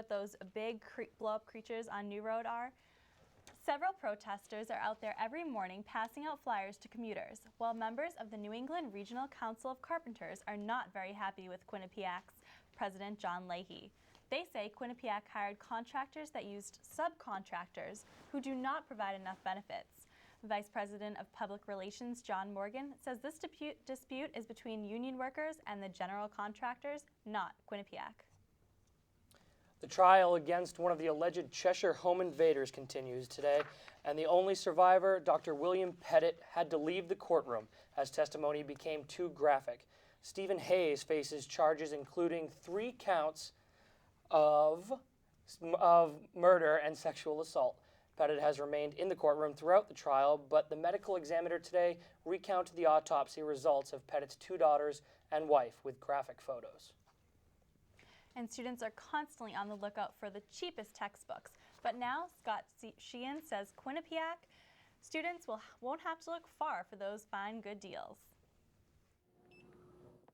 what those big blow-up creatures on New Road are? Several protesters are out there every morning passing out flyers to commuters, while members of the New England Regional Council of Carpenters are not very happy with Quinnipiac's President John Leahy. They say Quinnipiac hired contractors that used subcontractors who do not provide enough benefits. Vice President of Public Relations John Morgan says this dispute is between union workers and the general contractors, not Quinnipiac. The trial against one of the alleged Cheshire home invaders continues today, and the only survivor, Dr. William Pettit, had to leave the courtroom as testimony became too graphic. Stephen Hayes faces charges including 3 counts of murder and sexual assault. Pettit has remained in the courtroom throughout the trial, but the medical examiner today recounted the autopsy results of Pettit's 2 daughters and wife with graphic photos. And students are constantly on the lookout for the cheapest textbooks. But now Scott Sheehan says Quinnipiac students won't have to look far for those fine, good deals.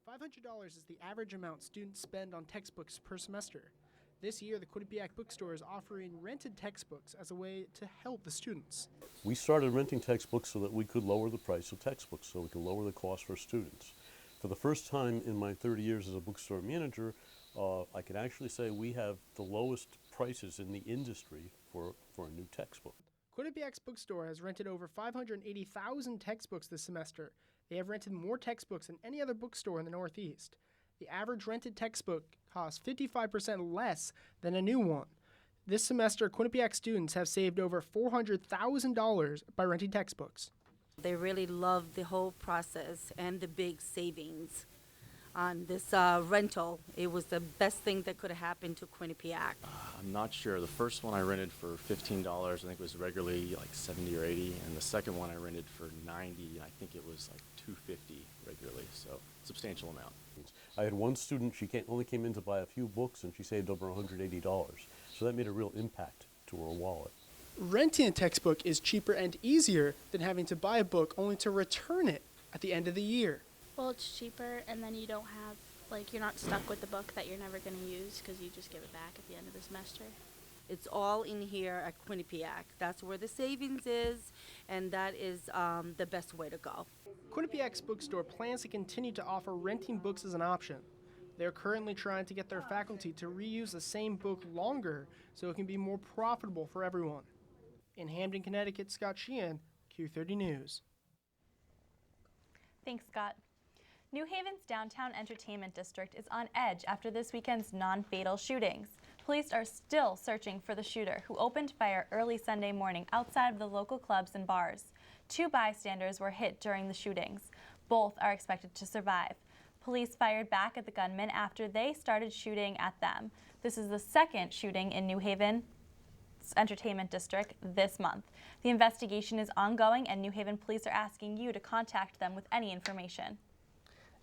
$500 is the average amount students spend on textbooks per semester. This year, the Quinnipiac Bookstore is offering rented textbooks as a way to help the students. We started renting textbooks so that we could lower the price of textbooks, so we could lower the cost for students. For the first time in my 30 years as a bookstore manager, I can actually say we have the lowest prices in the industry for a new textbook. Quinnipiac's bookstore has rented over 580,000 textbooks this semester. They have rented more textbooks than any other bookstore in the Northeast. The average rented textbook costs 55% less than a new one. This semester, Quinnipiac students have saved over $400,000 by renting textbooks. They really love the whole process and the big savings on this rental. It was the best thing that could have happened to Quinnipiac. I'm not sure. The first one I rented for $15, I think it was regularly like $70 or $80, and the second one I rented for $90, I think it was like $250 regularly, so substantial amount. I had one student, she only came in to buy a few books, and she saved over $180. So that made a real impact to her wallet. Renting a textbook is cheaper and easier than having to buy a book only to return it at the end of the year. Well, it's cheaper, and then you don't have, you're not stuck with the book that you're never going to use because you just give it back at the end of the semester. It's all in here at Quinnipiac. That's where the savings is, and that is the best way to go. Quinnipiac's bookstore plans to continue to offer renting books as an option. They're currently trying to get their faculty to reuse the same book longer so it can be more profitable for everyone. In Hamden, Connecticut, Scott Sheehan, Q30 News. Thanks, Scott. New Haven's downtown entertainment district is on edge after this weekend's non-fatal shootings. Police are still searching for the shooter, who opened fire early Sunday morning outside of the local clubs and bars. 2 bystanders were hit during the shootings. Both are expected to survive. Police fired back at the gunmen after they started shooting at them. This is the second shooting in New Haven's entertainment district this month. The investigation is ongoing, and New Haven police are asking you to contact them with any information.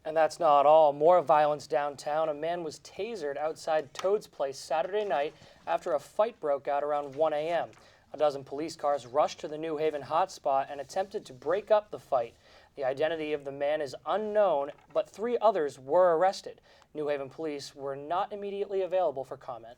And that's not all. More violence downtown. A man was tasered outside Toad's Place Saturday night after a fight broke out around 1 a.m. A dozen police cars rushed to the New Haven hotspot and attempted to break up the fight. The identity of the man is unknown, but 3 others were arrested. New Haven police were not immediately available for comment.